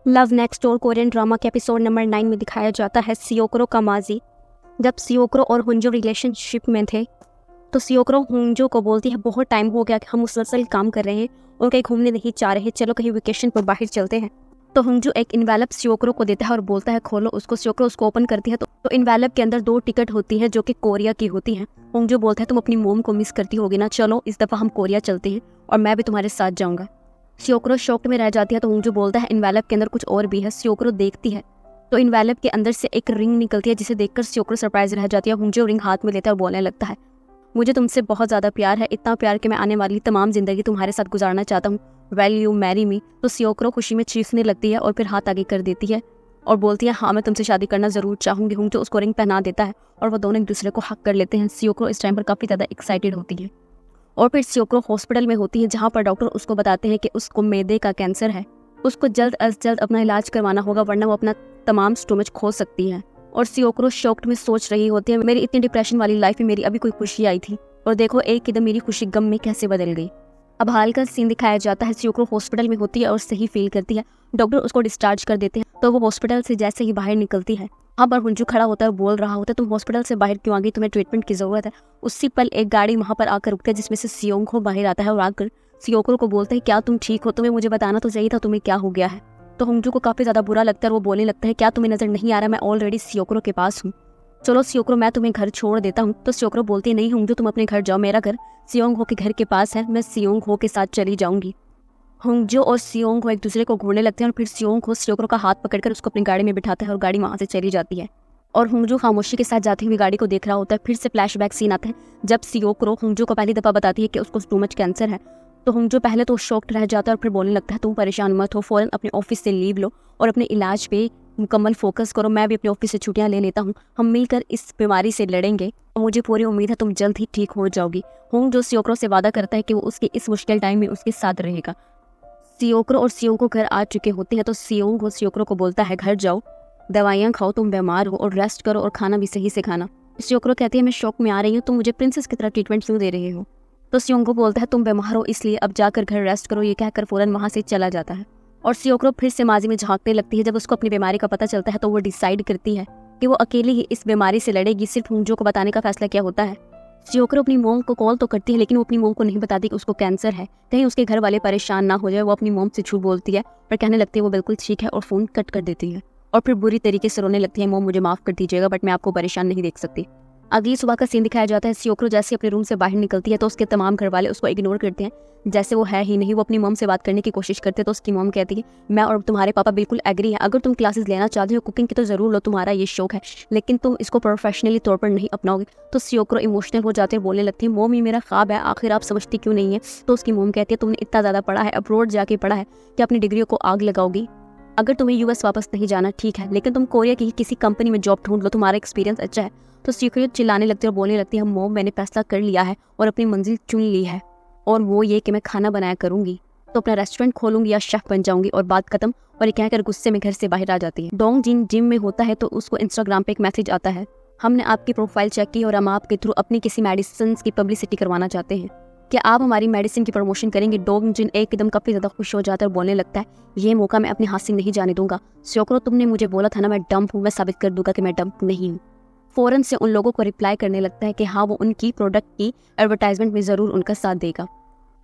Love next door Korean drama के episode number 9 में दिखाया जाता है सियोक्रो का माजी। जब सियोक्रो और हुंजो रिलेशनशिप में थे तो सियोक्रो हुंजो को बोलती है बहुत टाइम हो गया कि हम मुसलसल काम कर रहे हैं और कहीं घूमने नहीं जा रहे, चलो कहीं वेकेशन पर बाहर चलते हैं। तो हुंजो एक इन्वेलप सियोक्रो को देता है और बोलता है खोलो उसको। सियोक्रो उसको ओपन करती है तो इन्वेलप के अंदर 2 टिकट होती हैं जो कि कोरिया की होती हैं। हुंजो बोलता है तुम अपनी मोम को मिस करती होगी ना, चलो इस दफ़ा हम कोरिया चलते हैं और मैं भी तुम्हारे साथ जाऊँगा। सियोक्रो शॉक्ड में रह जाती है तो हुंजो बोलता है इन्वेलप के अंदर कुछ और भी है। सियोक्रो देखती है तो इन्वेलप के अंदर से एक रिंग निकलती है जिसे देखकर सियोक्रो सरप्राइज रह जाती है। हुंजो रिंग हाथ में लेता है और बोलने लगता है मुझे तुमसे बहुत ज़्यादा प्यार है, इतना प्यार कि मैं आने वाली तमाम ज़िंदगी तुम्हारे साथ गुजारना चाहता हूँ, वेल यू मैरी मी। तो सियोक्रो खुशी में चीखने लगती है और फिर हाथ आगे कर देती है और बोलती है हाँ मैं तुमसे शादी करना ज़रूर चाहूँगी। हुंजो उसको रिंग पहना देता है और वो दोनों एक दूसरे को हक कर लेते हैं। सियोक्रो इस टाइम पर काफ़ी ज़्यादा एक्साइटेड होती है और फिर सियोक्रो हॉस्पिटल में होती है जहाँ पर डॉक्टर उसको बताते हैं कि उसको मैदे का कैंसर है, उसको जल्द अज जल्द अपना इलाज करवाना होगा वरना वो अपना तमाम स्टोमच खो सकती है। और सियोक्रो शॉक्ड में सोच रही होती है मेरी इतनी डिप्रेशन वाली लाइफ में मेरी अभी कोई खुशी आई थी और देखो एक एकदम मेरी खुशी गम में कैसे बदल गई। अब हाल का सीन दिखाया जाता है, सियोक्रो हॉस्पिटल में होती है और सही फील करती है। डॉक्टर उसको डिस्चार्ज कर देते हैं तो वो हॉस्पिटल से जैसे ही बाहर निकलती है वहाँ पर हुंजो खड़ा होता है, बोल रहा होता है तुम हॉस्पिटल से बाहर क्यों आ गई, तुम्हें ट्रीटमेंट की जरूरत है। उसी पल एक गाड़ी वहाँ पर आकर रुकती है जिसमें से सियोंगहो बाहर आता है और आकर सियोक्रो को बोलता है क्या तुम ठीक हो, तुम्हें मुझे बताना तो चाहिए था तुम्हें क्या हो गया है। तो हुंजो को काफी ज्यादा बुरा लगता है और वो बोलने लगता है क्या तुम्हें नजर नहीं आ रहा मैं ऑलरेडी सियोक्रो के पास हूँ, चलो सियोक्रो मैं तुम्हें घर छोड़ देता हूँ। तो सियोक्रो बोलती है नहीं हुंजो तुम अपने घर जाओ, मेरा घर सियोंगहो के घर के पास है, मैं सियोंगहो के साथ चली जाऊंगी। हुंजो और सियोंगहो एक दूसरे को घूरने लगते हैं और फिर सियोंगहो सियोक्रो का हाथ पकड़कर उसको अपनी गाड़ी में बिठाता है और गाड़ी वहां से चली जाती है और हुंजो खामोशी के साथ जाती हुई गाड़ी को देख रहा होता है। फिर से फ्लैशबैक सीन आता है जब सियोक्रो हुंजो को पहली दफा बताती है कि उसको स्टोमच कैंसर है। तो हुंजो पहले तो शॉक्ड रह जाता है और फिर बोलने लगता है तुम परेशान मत हो, फौरन अपने ऑफिस से लीव लो और अपने इलाज पे मुकम्मल फोकस करो, मैं भी अपने ऑफिस से छुट्टियां ले लेता हूँ, हम मिलकर इस बीमारी से लड़ेंगे और मुझे पूरी उम्मीद है तुम जल्द ही ठीक हो जाओगी। हुंजो सियोक्रो से वादा करता है कि वो उसके इस मुश्किल टाइम में उसके साथ रहेगा। सियोक्रो और सियोंगहो घर आ चुके होते हैं तो सियोंगहो सियोक्रो को बोलता है घर जाओ, दवाइयाँ खाओ, तुम बीमार हो और रेस्ट करो और खाना भी सही से खाना। सियोक्रो कहती है मैं शौक में आ रही हूँ, तुम मुझे प्रिंसेस की तरह ट्रीटमेंट क्यों दे रहे हो। तो सियोंगहो बोलता है तुम बीमार हो इसलिए अब जाकर घर रेस्ट करो, ये कहकर फौरन वहाँ से चला जाता है। और सियोक्रो फिर से माजी में झांकने लगती है। जब उसको अपनी बीमारी का पता चलता है तो वो डिसाइड करती है कि वो अकेली ही इस बीमारी से लड़ेगी। सिर्फ हुंजो को बताने का फैसला क्या होता है, सियोक्रो अपनी मोम को कॉल तो करती है लेकिन वो अपनी मोम को नहीं बताती कि उसको कैंसर है, कहीं उसके घर वाले परेशान ना हो जाए। वो अपनी मोम से झूठ बोलती है पर कहने लगती है वो बिल्कुल ठीक है और फोन कट कर देती है और फिर बुरी तरीके से रोने लगती है मोम मुझे माफ कर दीजिएगा बट मैं आपको परेशान नहीं देख सकती। अगली सुबह का सीन दिखाया जाता है, सियोक्रो जैसे अपने रूम से बाहर निकलती है तो उसके तमाम घर वाले उसको इग्नोर करते हैं जैसे वो है ही नहीं। वो अपनी मॉम से बात करने की कोशिश करते तो उसकी मॉम कहती है मैं और तुम्हारे पापा बिल्कुल एग्री है, अगर तुम क्लासेस लेना चाहते हो कुकिंग की तो जरूर लो, तुम्हारा ये शौक है लेकिन तुम इसको प्रोफेशनली तौर पर नहीं अपनाओगे। तो सियोक्रो इमोशनल हो जाते हैं, बोलने लगती है मॉम ये मेरा ख्वाब है, आखिर आप समझती क्यों नहीं है। तो उसकी मॉम कहती है तुमने इतना ज़्यादा पढ़ा है, अब्रॉड जाके पढ़ा है कि अपनी डिग्रियों को आग लगाओगी, अगर तुम्हें यूएस वापस नहीं जाना ठीक है लेकिन तुम कोरिया की किसी कंपनी में जॉब ढूंढ लो, तुम्हारा एक्सपीरियंस अच्छा है। तो सियोक्रो चिल्लाने लगती है और बोलने लगती है मॉम मैंने फैसला कर लिया है और अपनी मंजिल चुन ली है और वो ये कि मैं खाना बनाया करूंगी, तो अपना रेस्टोरेंट खोलूंगी या शेफ बन जाऊंगी। और बात खत्म और ये कहकर गुस्से में घर से बाहर आ जाती है। डोंग जिन जिम में होता है तो उसको इंस्टाग्राम पे एक मैसेज आता है हमने आपकी प्रोफाइल चेक की और हम आपके थ्रू अपनी किसी मेडिसिन की पब्लिसिटी करवाना चाहते हैं, क्या आप हमारी मेडिसिन की प्रमोशन करेंगे। डोंग जिन एकदम काफी ज्यादा खुश हो जाता है और बोलने लगता है ये मौका मैं अपने हाथ से नहीं जाने दूंगा। सियोक्रो तुमने मुझे बोला था ना मैं डंप हूँ, मैं साबित कर दूंगा कि मैं डंप नहीं हूँ। फौरन से उन लोगों को रिप्लाई करने लगता है कि हाँ वो उनकी प्रोडक्ट की एडवर्टाइजमेंट में जरूर उनका साथ देगा।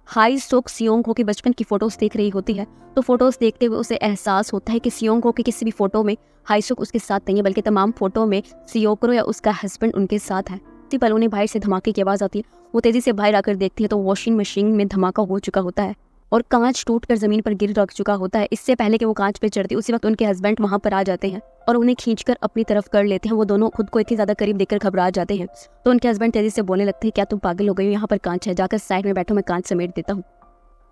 हाई सोक सियोंगहो की बचपन की फोटोज देख रही होती है तो फोटोज देखते हुए उसे एहसास होता है कि सियोंगहो की किसी भी फोटो में हाईसुक उसके साथ नहीं है बल्कि तमाम फोटो में सियोक्रो या उसका हस्बैंड उनके साथ है। इसी पल उन्हें बाहर से धमाके की आवाज आती है, वो तेजी से बाहर आकर देखती है तो वॉशिंग मशीन में धमाका हो चुका होता है और कांच टूटकर जमीन पर गिर रख चुका होता है। इससे पहले कि वो कांच पे चढ़ती उसी वक्त उनके हस्बैंड वहां पर आ जाते हैं और उन्हें खींचकर अपनी तरफ कर लेते हैं। वो दोनों खुद को इतनी ज्यादा करीब देखकर घबरा जाते हैं तो उनके हस्बैंड तेजी से बोलने लगते हैं क्या तुम पागल हो गई हो, यहाँ पर कांच है, जाकर साइड में बैठो मैं कांच समेट देता हूँ।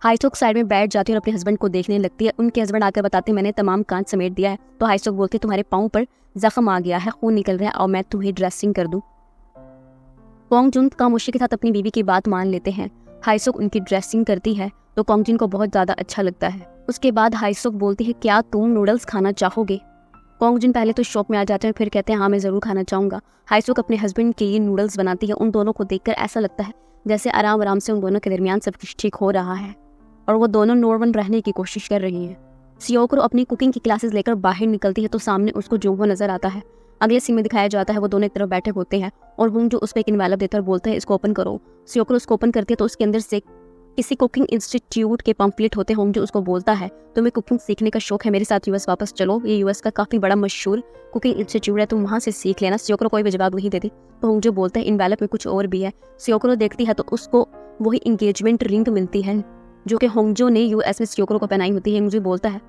हाईसुक साइड में बैठ जाती है और अपने हस्बैंड को देखने लगती है। उनके हस्बैंड आकर बताते हैं मैंने तमाम कांच समेट दिया है। तो हाईसुक बोलते तुम्हारे पाँव पर जख्म आ गया है, खून निकल रहा है और मैं तुम्हें ड्रेसिंग कर दूं। कोंगजुन खामोशी के साथ अपनी बीवी की बात मान लेते हैं। हाईसुक उनकी ड्रेसिंग करती है तो कोंगजुन को बहुत ज्यादा अच्छा लगता है। उसके बाद हाईसुक बोलती है क्या तुम नूडल्स खाना चाहोगे। कोंगजुन पहले तो शॉक में आ जाते हैं फिर कहते हैं हाँ मैं जरूर खाना चाहूंगा। हाईसुक अपने हस्बैंड के लिए नूडल्स बनाती है। उन दोनों को देखकर ऐसा लगता है जैसे आराम आराम से उन दोनों के दरमियान सब कुछ ठीक हो रहा है और वो दोनों नॉर्मल रहने की कोशिश कर रही हैं। सियोकरो अपनी कुकिंग की क्लासेस लेकर बाहर निकलती है तो सामने उसको जोंगहो नजर आता है। अगले सीन में दिखाया जाता है वो दोनों एक तरफ बैठे होते हैं और हुंग जो उस पर एक इन्वेलप देता है बोलता है इसको ओपन करो। सियोकरो उसको ओपन करती है तो उसके अंदर से किसी कुकिंग इंस्टीट्यूट के पम्फलेट होते हैं। हुंग जो उसको बोलता है तुम्हें कुकिंग सीखने का शौक है, मेरे साथ यूएस वापस चलो, ये यूएस का काफ़ी बड़ा मशहूर कुकिंग इंस्टीट्यूट है, तुम वहाँ से सीख लेना। सियोकरो कोई भी जवाब नहीं देती तो हुंग जो बोलता है इन्वेलप में कुछ और भी है। सियोकरो देखती है तो उसको वही इंगेजमेंट रिंग मिलती है जो कि होंगजो ने यूएस में सियोकरो को पहनाई होती है। मुझे बोलता है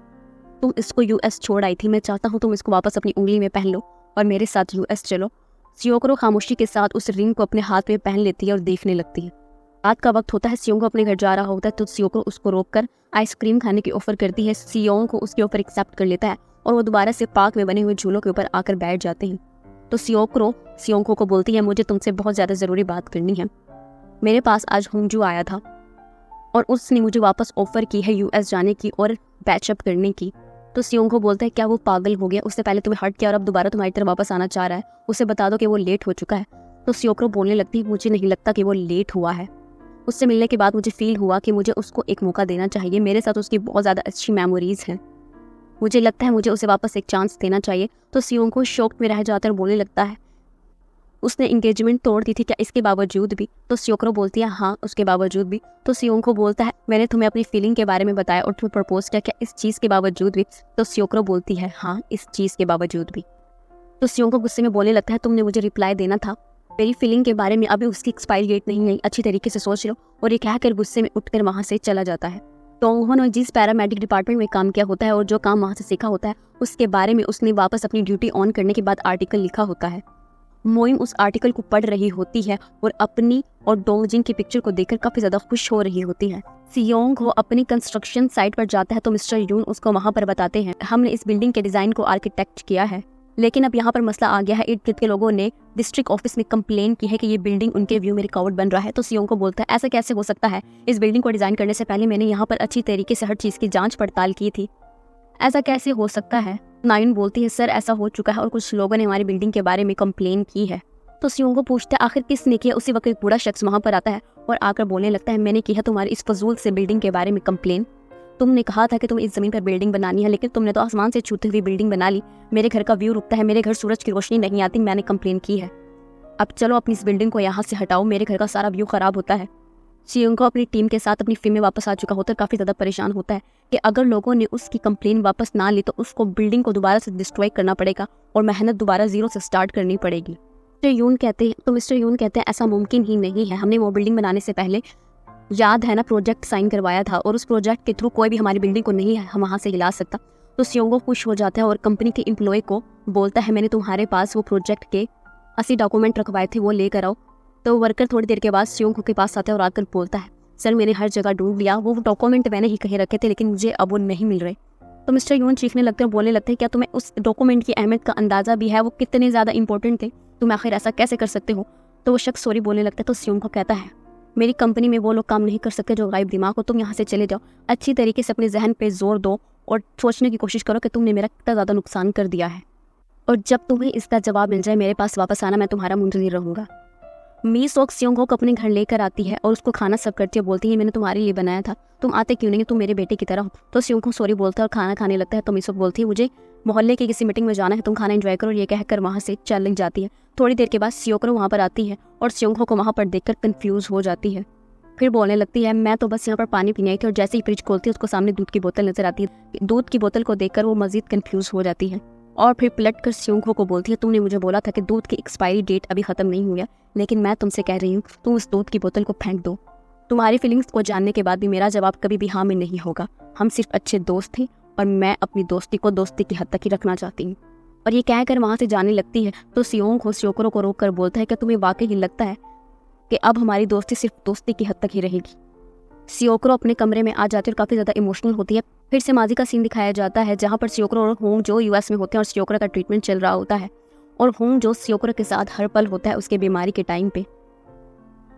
तुम इसको यूएस छोड़ आई थी, मैं चाहता हूँ तुम इसको वापस अपनी उंगली में पहन लो और मेरे साथ यूएस चलो। सियोकरो खामोशी के साथ उस रिंग को अपने हाथ में पहन लेती है और देखने लगती है। रात का वक्त होता है, सियोंग अपने घर जा रहा होता है तो सियोकरो उसको रोककर आइसक्रीम खाने की ऑफर करती है। सियोंग को उसके ऊपर एक्सेप्ट कर लेता है और वो दोबारा से पार्क में बने हुए झूलों के ऊपर आकर बैठ जाते हैं। तो सियोकरो सियोंग को बोलती है मुझे तुमसे बहुत ज़्यादा ज़रूरी बात करनी है। मेरे पास आज होंगजू आया था और उसने मुझे वापस ऑफर की है यूएस जाने की और बैचअप करने की। तो सियोंग को बोलता है क्या वो पागल हो गया, उससे पहले तुम्हें हर्ट किया और अब दोबारा तुम्हारी तरफ वापस आना चाह रहा है, उसे बता दो कि वो लेट हो चुका है। तो सियोकरो बोलने लगती है मुझे नहीं लगता कि वो लेट हुआ है, उससे मिलने के बाद मुझे फील हुआ कि मुझे उसको एक मौका देना चाहिए, मेरे साथ उसकी बहुत ज़्यादा अच्छी मेमोरीज हैं, मुझे लगता है मुझे उसे वापस एक चांस देना चाहिए। तो सियोंग को शौक में रह जाकर बोलने लगता है उसने इंगेजमेंट तोड़ दी थी क्या इसके बावजूद भी। तो सियोकरो बोलती है हाँ उसके बावजूद भी। तो सियोंग को बोलता है मैंने तुम्हें अपनी फीलिंग के बारे में बताया और तुम्हें प्रपोज किया क्या इस चीज़ के बावजूद भी। तो सियोकरो बोलती है हाँ इस चीज़ के बावजूद भी। तो सियोंग को गुस्से में बोलने लगता है तुमने मुझे रिप्लाई देना था, मेरी फीलिंग के बारे में अभी उसकी एक्सपायरी डेट नहीं आई, अच्छी तरीके से सोच लो। और ये कहकर गुस्से में उठकर वहाँ से चला जाता है। तो उन्होंने जिस पैरामेडिक डिपार्टमेंट में काम किया होता है और जो काम वहाँ से सीखा होता है उसके बारे में उसने वापस अपनी ड्यूटी ऑन करने के बाद आर्टिकल लिखा होता है। मोइम उस आर्टिकल को पढ़ रही होती है और अपनी और डोंगजिन की पिक्चर को देखकर काफी ज्यादा खुश हो रही होती है। सियोंग हो अपनी कंस्ट्रक्शन साइट पर जाता है तो मिस्टर यून उसको वहां पर बताते हैं हमने इस बिल्डिंग के डिजाइन को आर्किटेक्ट किया है, लेकिन अब यहाँ पर मसला आ गया है, इर्द गिर्द के लोगों ने डिस्ट्रिक्ट ऑफिस में कंप्लेन की है कि ये बिल्डिंग उनके व्यू में रिकॉर्ड बन रहा है। तो सियोंग को बोलता है ऐसा कैसे हो सकता है, इस बिल्डिंग को डिजाइन करने से पहले मैंने यहाँ पर अच्छी तरीके से हर चीज की जांच पड़ताल की थी, ऐसा कैसे हो सकता है। नाइन बोलती है सर ऐसा हो चुका है और कुछ लोगों ने हमारी बिल्डिंग के बारे में कंप्लेन की है। तो सियोंग को पूछता है आखिर किसने किया। उसी वक्त एक बूढ़ा शख्स वहां पर आता है और आकर बोलने लगता है मैंने किया तुम्हारी इस फजूल से बिल्डिंग के बारे में कंप्लेन, तुमने कहा था कि तुम इस जमीन पर बिल्डिंग बनानी है लेकिन तुमने तो आसमान से छूती हुई बिल्डिंग बना ली, मेरे घर का व्यू रुकता है, मेरे घर सूरज की रोशनी नहीं आती, मैंने कंप्लेन की है, अब चलो अपनी इस बिल्डिंग को यहाँ से हटाओ, मेरे घर का सारा व्यू खराब होता है। सियोंग को अपनी टीम के साथ अपनी फील्ड में वापस आ चुका होता है, काफी ज्यादा परेशान होता है कि अगर लोगों ने उसकी कंप्लेन वापस ना ली तो उसको बिल्डिंग को दोबारा से डिस्ट्रॉय करना पड़ेगा और मेहनत दोबारा जीरो से स्टार्ट करनी पड़ेगी। मिस्टर यून कहते हैं ऐसा मुमकिन ही नहीं है, हमने वो बिल्डिंग बनाने से पहले याद है ना प्रोजेक्ट साइन करवाया था और उस प्रोजेक्ट के थ्रू कोई भी हमारी बिल्डिंग को नहीं है हम वहाँ से हिला सकता। तो सियोंग खुश हो जाता है और कंपनी के एम्प्लॉय को बोलता है मैंने तुम्हारे पास वो प्रोजेक्ट के 80 डॉक्यूमेंट रखवाए थे वो लेकर आओ। तो वर्कर थोड़ी देर के बाद सियोंग के पास आता है और आकर बोलता है सर मैंने हर जगह ढूंढ लिया, वो डॉक्यूमेंट मैंने ही कहीं रखे थे लेकिन मुझे अब वो नहीं मिल रहे। तो मिस्टर यून चीखने लगते हैं, बोलने लगते हैं क्या तुम्हें उस डॉक्यूमेंट की अहमियत का अंदाजा भी है, वो कितने ज़्यादा इंपॉर्टेंट थे, तुम आखिर ऐसा कैसे कर सकते हो। तो वो शख्स सॉरी बोलने लगता है। तो सियोंग को कहता है मेरी कंपनी में वो लोग काम नहीं कर सकते जो गायब दिमाग हो, तुम यहाँ से चले जाओ, अच्छी तरीके से अपने जहन पे जोर दो और सोचने की कोशिश करो कि तुमने मेरा कितना ज़्यादा नुकसान कर दिया है और जब तुम्हें इसका जवाब मिल जाए मेरे पास वापस आना, मैं तुम्हारा मुंतज़िर रहूँगा। मी सोक सियोंग को अपने घर लेकर आती है और उसको खाना सर्व करती है, बोलती है मैंने तुम्हारे लिए बनाया था, तुम आते क्यों नहीं, तुम मेरे बेटे की तरह हो। तो सियोंग को सॉरी बोलता है और खाना खाने लगता है। तो मी सोक बोलती है मुझे मोहल्ले की किसी मीटिंग में जाना है, तुम खाना एंजॉय करो, ये कहकर वहाँ से चल जाती है। थोड़ी देर के बाद सियोकरो वहाँ पर आती है और सियोंग को वहाँ पर देखकर कन्फ्यूज़ हो जाती है, फिर बोलने लगती है मैं तो बस यहाँ पर पानी पीने आई थी। और जैसे ही फ्रिज खोलती है उसको सामने दूध की बोतल नजर आती है। दूध की बोतल को देखकर वो मजीद कंफ्यूज हो जाती है और फिर पलट कर सियोंग को बोलती है तुमने मुझे बोला था कि दूध की एक्सपायरी डेट अभी खत्म नहीं हुई है, लेकिन मैं तुमसे कह रही हूँ तुम उस दूध की बोतल को फेंक दो। तुम्हारी फीलिंग्स को जानने के बाद भी मेरा जवाब कभी भी हाँ में नहीं होगा, हम सिर्फ अच्छे दोस्त थे और मैं अपनी दोस्ती को दोस्ती की हद तक ही रखना चाहती हूँ। और ये कहकर वहाँ से जाने लगती है। तो सियोंग को सियोकरो को रोक कर बोलता है कि तुम्हें वाकई ही लगता है कि अब हमारी दोस्ती सिर्फ दोस्ती की हद तक ही रहेगी। सियोकरो अपने कमरे में आ जाती है और काफ़ी ज़्यादा इमोशनल होती है। फिर से माजी का सीन दिखाया जाता है जहाँ पर सियोकरो और होंग जो यूएस में होते हैं और सियोकरो का ट्रीटमेंट चल रहा होता है और होंग जो सियोकरो के साथ हर पल होता है उसके बीमारी के टाइम पे।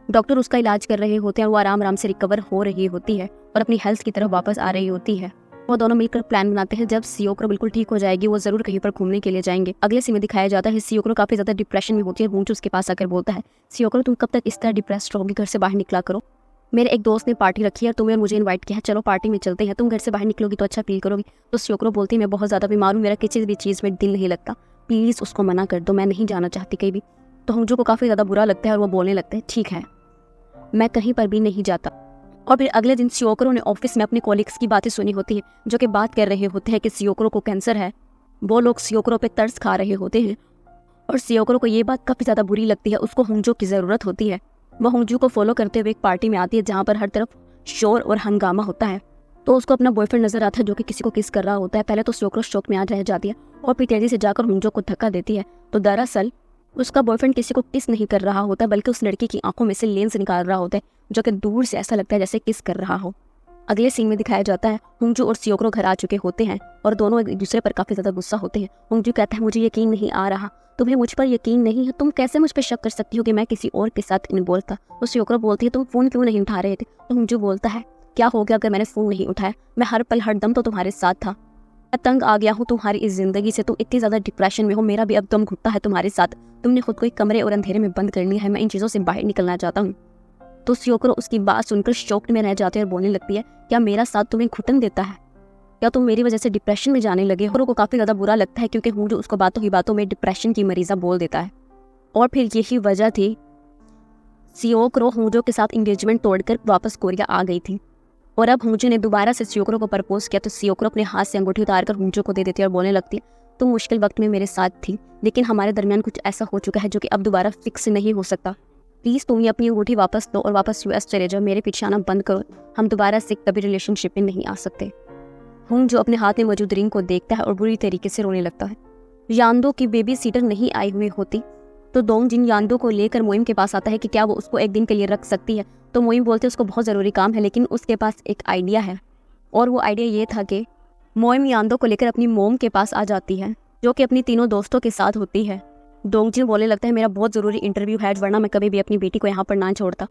डॉक्टर उसका इलाज कर रहे होते हैं और वो आराम आराम से रिकवर हो रही होती है और अपनी हेल्थ की तरफ वापस आ रही होती है। वो दोनों मिलकर प्लान बनाते हैं जब सियोकरो बिल्कुल ठीक हो जाएगी वो जरूर कहीं पर घूमने के लिए जाएंगे। अगले सीन में दिखाया जाता है सियोकरो काफ़ी ज़्यादा डिप्रेशन में होती है। होंग जो उसके पास आकर बोलता है सियोकरो तुम कब तक इस तरह डिप्रेस्ड रहोगी, घर से बाहर निकला करो, मेरे एक दोस्त ने पार्टी रखी है, तुम्हें और मुझे इनवाइट किया है, चलो पार्टी में चलते हैं, तुम घर से बाहर निकलोगी तो अच्छा फील करोगी। तो सियोक्रो बोलती है मैं बहुत ज़्यादा बीमार हूँ, मेरा किसी भी चीज़ में दिल नहीं लगता, प्लीज़ उसको मना कर दो, मैं नहीं जाना चाहती कहीं भी। तो होंजो को काफ़ी ज़्यादा बुरा लगता है और वो बोलने लगता है ठीक है, मैं कहीं पर भी नहीं जाता। और फिर अगले दिन सियोक्रो ने ऑफिस में अपने कॉलीग्स की बातें सुनी होती है, जो कि बात कर रहे होते हैं कि सियोक्रो को कैंसर है। वो लोग सियोक्रो पे तरस खा रहे होते हैं और सियोक्रो को ये बात काफ़ी ज़्यादा बुरी लगती है। उसको होंजो की ज़रूरत होती है। वह होंजो को फॉलो करते हुए एक पार्टी में आती है जहाँ पर हर तरफ शोर और हंगामा होता है। तो उसको अपना बॉयफ्रेंड नजर आता है जो कि किसी को किस कर रहा होता है। पहले तो सियोक्रो शौक में आ रह जाती है और फिर तेजी से जाकर होंजो को धक्का देती है। तो दरअसल उसका बॉयफ्रेंड किसी को किस नहीं कर रहा होता, बल्कि उस लड़की की आंखों में से लेंस निकाल रहा होता है, जो कि दूर से ऐसा लगता है जैसे किस कर रहा हो। अगले सीन में दिखाया जाता है होंजो और सियोक्रो घर आ चुके होते हैं और दोनों एक दूसरे पर काफ़ी ज़्यादा गुस्सा होते हैं। होंजो कहता है मुझे यकीन नहीं आ रहा, तुम्हें मुझ पर यकीन नहीं है, तुम कैसे मुझ पर शक कर सकती हो कि मैं किसी और के साथ इन्वॉल्व था। तो सियोक्रो बोलती है तुम फ़ोन क्यों नहीं उठा रहे थे। तो होंजो बोलता है क्या हो गया अगर मैंने फ़ोन नहीं उठाया, मैं हर पल हर दम तो तुम्हारे साथ था, मैं तंग आ गया हूँ तुम्हारी इस ज़िंदगी से, तुम इतनी ज़्यादा डिप्रेशन में हो, मेरा भी अब दम घुटता है तुम्हारे साथ, तुमने खुद को एक कमरे और अंधेरे में बंद कर लिया है, मैं इन चीज़ों से बाहर निकलना चाहता हूँ। तो सियोक्रो उसकी बात सुनकर शॉक्ड में रह जाती है और बोलने लगती है क्या मेरा साथ तुम्हें घुटन देता है, क्या तुम मेरी वजह से डिप्रेशन में जाने लगे हो। को काफ़ी ज़्यादा बुरा लगता है क्योंकि होंजो उसको बातों ही बातों में डिप्रेशन की मरीज़ा बोल देता है। और फिर यही वजह थी सियोक्रो होंजो के साथ इंगेजमेंट तोड़कर वापस कोरिया आ गई थी। और अब होंजो ने दोबारा से सियोक्रो को प्रपोज किया तो सियोक्रो अपने हाथ से अंगूठी उतारकर होंजो को दे देती है और बोलने लगती है तुम मुश्किल वक्त में मेरे साथ थी, लेकिन हमारे दरमियान कुछ ऐसा हो चुका है जो कि अब दोबारा फिक्स नहीं हो सकता, प्लीज़ तुम ये अपनी अंगूठी वापस दो और वापस यूएस चले जाओ, मेरे पीछे आना बंद करो, हम दोबारा से कभी रिलेशनशिप में नहीं आ सकते। होंजो अपने हाथ में मौजूद रिंग को देखता है और बुरी तरीके से रोने लगता है। यान्दो की बेबी सीटर नहीं आई हुई होती तो दोंगजिन यान्दो को लेकर मोइम के पास आता है कि क्या वो उसको एक दिन के लिए रख सकती है। तो मोइम बोलते उसको बहुत ज़रूरी काम है, लेकिन उसके पास एक आइडिया है और वो आइडिया ये था कि मोइम यान्दो को लेकर अपनी मोम के पास आ जाती है जो कि अपनी तीनों दोस्तों के साथ होती है। दोंगजिन बोलने लगता है मेरा बहुत ज़रूरी इंटरव्यू है, वरना मैं कभी भी अपनी बेटी को यहाँ पर ना छोड़ता।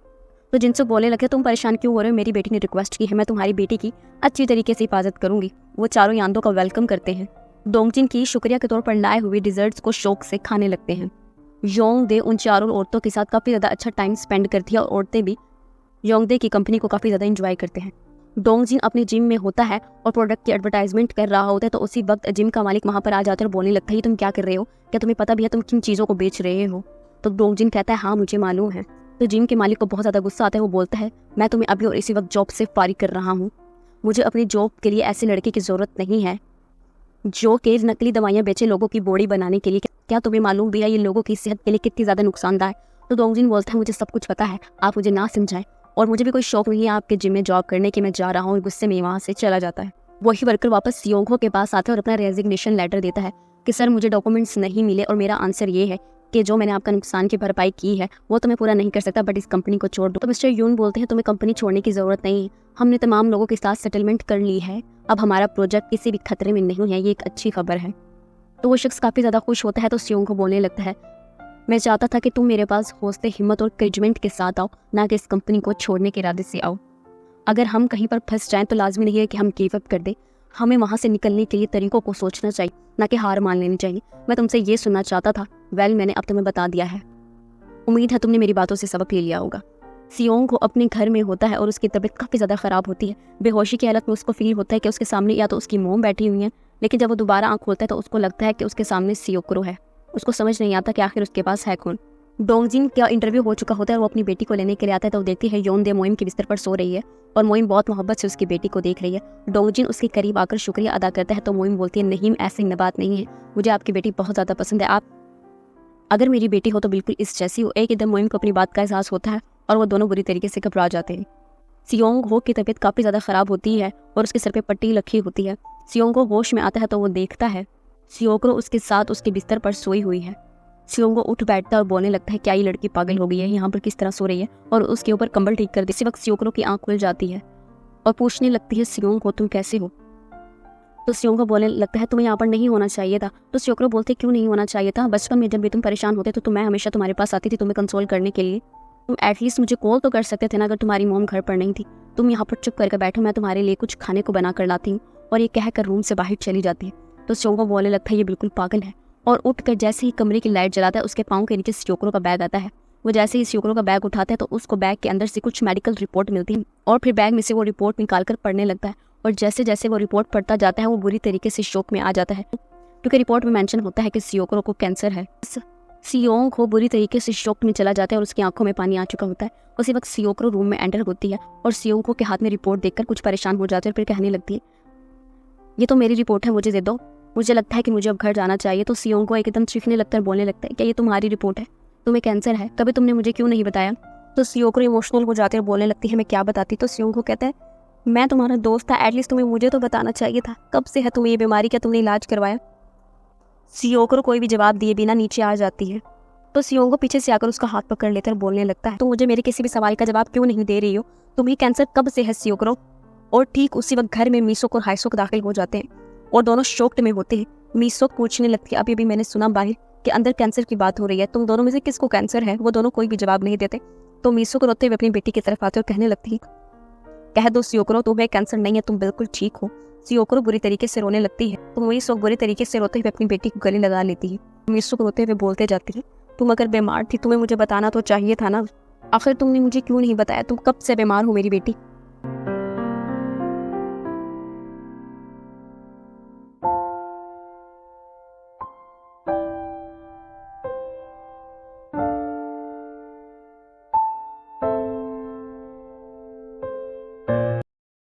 तो जिनसे बोलने लगे तुम परेशान क्यों हो रहे हो, मेरी बेटी ने रिक्वेस्ट की है, मैं तुम्हारी बेटी की अच्छी तरीके से हिफाजत करूंगी। वो चारों यान्दो का वेलकम करते हैं। दोंगजिन की शुक्रिया के तौर पर लाए हुए डिजर्ट्स को शौक से खाने लगते हैं। योंगदे उन चारों औरतों के साथ काफ़ी ज़्यादा अच्छा टाइम स्पेंड करती है और औरतें भी योंगदे की कंपनी को काफ़ी ज़्यादा इंजॉय करते हैं। दोंगजिन अपने जिम में होता है और प्रोडक्ट की एडवर्टाइजमेंट कर रहा होता है, तो उसी वक्त जिम का मालिक वहाँ पर आ जाता है और बोलने लगता है तुम क्या कर रहे हो, क्या तुम्हें पता भी है तुम किन चीज़ों को बेच रहे हो। तो दोंगजिन कहता है हाँ मुझे मालूम है। तो जिम के मालिक को बहुत ज़्यादा गुस्सा आता है। वो बोलता है मैं तुम्हें अभी और इसी वक्त जॉब से फारिग कर रहा हूँ, मुझे अपनी जॉब के लिए ऐसे लड़के की ज़रूरत नहीं है जो कि नकली दवाइयाँ बेचे लोगों की बॉडी बनाने के लिए। क्या तुम्हें मालूम भी है ये लोगों की सेहत के लिए कितनी ज़्यादा नुकसानदायक है। तो दोंगजिन बोलता है मुझे सब कुछ पता है, आप मुझे ना समझाएं और मुझे भी कोई शौक नहीं है आपके जिम में जॉब करने की, मैं जा रहा हूँ। गुस्से में वहाँ से चला जाता है। वही वर्कर वापस सियोंगहो के पास आता है और अपना रेजिग्नेशन लेटर देता है कि सर मुझे डॉक्यूमेंट्स नहीं मिले और मेरा आंसर ये है कि जो मैंने आपका नुकसान की भरपाई की है वो तो मैं पूरा नहीं कर सकता, बट इस कंपनी को छोड़ दो। तो मिस्टर यून बोलते हैं तुम्हें कंपनी छोड़ने की ज़रूरत नहीं है, हमने तमाम लोगों के साथ सेटलमेंट कर ली है, अब हमारा प्रोजेक्ट किसी भी खतरे में नहीं है, ये एक अच्छी खबर है। तो वो शख्स काफ़ी ज़्यादा खुश होता है। तो सियोंगहो बोलने लगता है मैं चाहता था कि तुम मेरे पास हौसले हिम्मत और करेजमेंट के साथ आओ, ना कि इस कंपनी को छोड़ने के इरादे से आओ। अगर हम कहीं पर फंस जाएं तो लाजमी नहीं है कि हम गिव अप कर दें, हमें वहाँ से निकलने के लिए तरीकों को सोचना चाहिए, ना कि हार मान लेनी चाहिए। मैं तुमसे ये सुनना चाहता था, मैंने अब तुम्हें बता दिया है, उम्मीद है तुमने मेरी बातों से सबक ले लिया होगा। सियोंगहो अपने घर में होता है और उसकी तबीयत काफ़ी ज़्यादा ख़राब होती है। बेहोशी की हालत में उसको फील होता है कि उसके सामने या तो उसकी मोम बैठी हुई है, लेकिन जब वो दोबारा आँख खोलता है तो उसको लगता है कि उसके सामने सियोक्रो है। उसको समझ नहीं आता कि आखिर उसके पास है कौन। दोंगजिन का इंटरव्यू हो चुका होता है और वो अपनी बेटी को लेने के लिए आता है। तो वो देखती है योंगदे मोइम के बिस्तर पर सो रही है और मोइम बहुत मोहब्बत से उसकी बेटी को देख रही है। दोंगजिन उसके करीब आकर शुक्रिया अदा करता है। तो मोइम बोलती है नहीं ऐसी बात नहीं है, मुझे आपकी बेटी बहुत ज़्यादा पसंद है, आप अगर मेरी बेटी हो तो बिल्कुल इस जैसी हो। एक एकदम मोइम को अपनी बात का एहसास होता है और वो दोनों बुरी तरीके से घबरा जाते हैं। सियोंगहो की तबीयत काफ़ी ज़्यादा ख़राब होती है और उसके सर पे पट्टी लगी होती है। सियोंगहो होश में आता है तो वो देखता है सियोक्रो उसके साथ उसके बिस्तर पर सोई हुई है। सियोंगहो उठ बैठता है और बोलने लगता है क्या ये लड़की पागल हो गई है, यहाँ पर किस तरह सो रही है, और उसके ऊपर कंबल ठीक कर दे। इसी वक्त सियोक्रो की आंख खुल जाती है और पूछने लगती है सियोंगहो तुम कैसे हो। तो सियोंगहो बोलने लगता है तुम्हें यहाँ पर नहीं होना चाहिए था। तो सियोक्रो बोलते क्यों नहीं होना चाहिए था, बचपन में जब भी तुम परेशान होते तो मैं हमेशा तुम्हारे पास आती थी तुम्हें कंसोल करने के लिए, तुम एटलीस्ट मुझे कॉल तो कर सकते थे ना अगर तुम्हारी मॉम घर पर नहीं थी। तुम यहाँ पर चुप करके बैठो, मैं तुम्हारे लिए कुछ खाने को बना कर लाती हूँ। और ये कहकर रूम से बाहर चली जाती है। तो सियोंगहो बोलने लगता है ये बिल्कुल पागल है और उठकर जैसे ही कमरे की लाइट जलाता है उसके पाँव के नीचे सियोक्रो का बैग आता है। वो जैसे ही सियोक्रो का बैग उठाता है तो उसको बैग के अंदर से कुछ मेडिकल रिपोर्ट मिलती है और फिर बैग में से वो रिपोर्ट निकाल कर पढ़ने लगता है। और जैसे जैसे वो रिपोर्ट पढ़ता जाता है वो बुरी तरीके से शॉक में आ जाता है, क्योंकि रिपोर्ट में मेंशन होता है कि सियोक्रो को कैंसर है। सियोंग बुरी तरीके से शॉक में चला जाता है और उसकी आंखों में पानी आ चुका होता है। उसी वक्त सियोक्रो रूम में एंटर होती है और सियोंग के हाथ में रिपोर्ट देखकर कुछ परेशान हो जाते हैं और फिर कहने लगती है, ये तो मेरी रिपोर्ट है, मुझे दे दो, मुझे लगता है कि मुझे अब घर जाना चाहिए। तो सियोंग को एकदम चीखने लगता है, बोलने लगता है, क्या ये तुम्हारी रिपोर्ट है? तुम्हें कैंसर है, तभी तुमने मुझे क्यों नहीं बताया? तो सियोक्रो इमोशनल हो जाते हैं, बोलने लगती है, मैं क्या बताती। तो सियोंग को कहता है, मैं तुम्हारा दोस्त था, एटलीस्ट तुम्हें मुझे तो बताना चाहिए था। कब से है तुम्हें ये बीमारी, क्या तुमने इलाज करवाया? सियोक्रो कोई भी जवाब दिए बिना नीचे आ जाती है। तो सियोंग को पीछे से आकर उसका हाथ पकड़ लेता है, बोलने लगता है, तो मुझे मेरे किसी भी सवाल का जवाब क्यों नहीं दे रही हो? तुम्हें कैंसर कब से है सियोक्रो? और ठीक उसी वक्त घर में मीसोक और हाइसोक दाखिल हो जाते हैं और दोनों शॉक्ड में होते हैं। मीसोक पूछने लगती है, अभी भी मैंने सुना बाहर कि अंदर कैंसर की बात हो रही है, तुम दोनों में से किसको कैंसर है? वो दोनों कोई भी जवाब नहीं देते। तो मीसोक रोते हुए अपनी बेटी की तरफ आते और कहने लगती है, कह दो सियोक्रो, तुम्हें कैंसर नहीं है, तुम बिल्कुल ठीक हो। सियोक्रो बुरी तरीके से रोने लगती है तो मीसोक बुरी तरीके से रोते हुए अपनी बेटी को गले लगा लेती है। मीसोक रोते हुए बोलते जाती है, तुम अगर बीमार थी तुम्हें मुझे बताना तो चाहिए था ना, आखिर तुमने मुझे क्यों नहीं बताया? तुम कब से बीमार हो मेरी बेटी?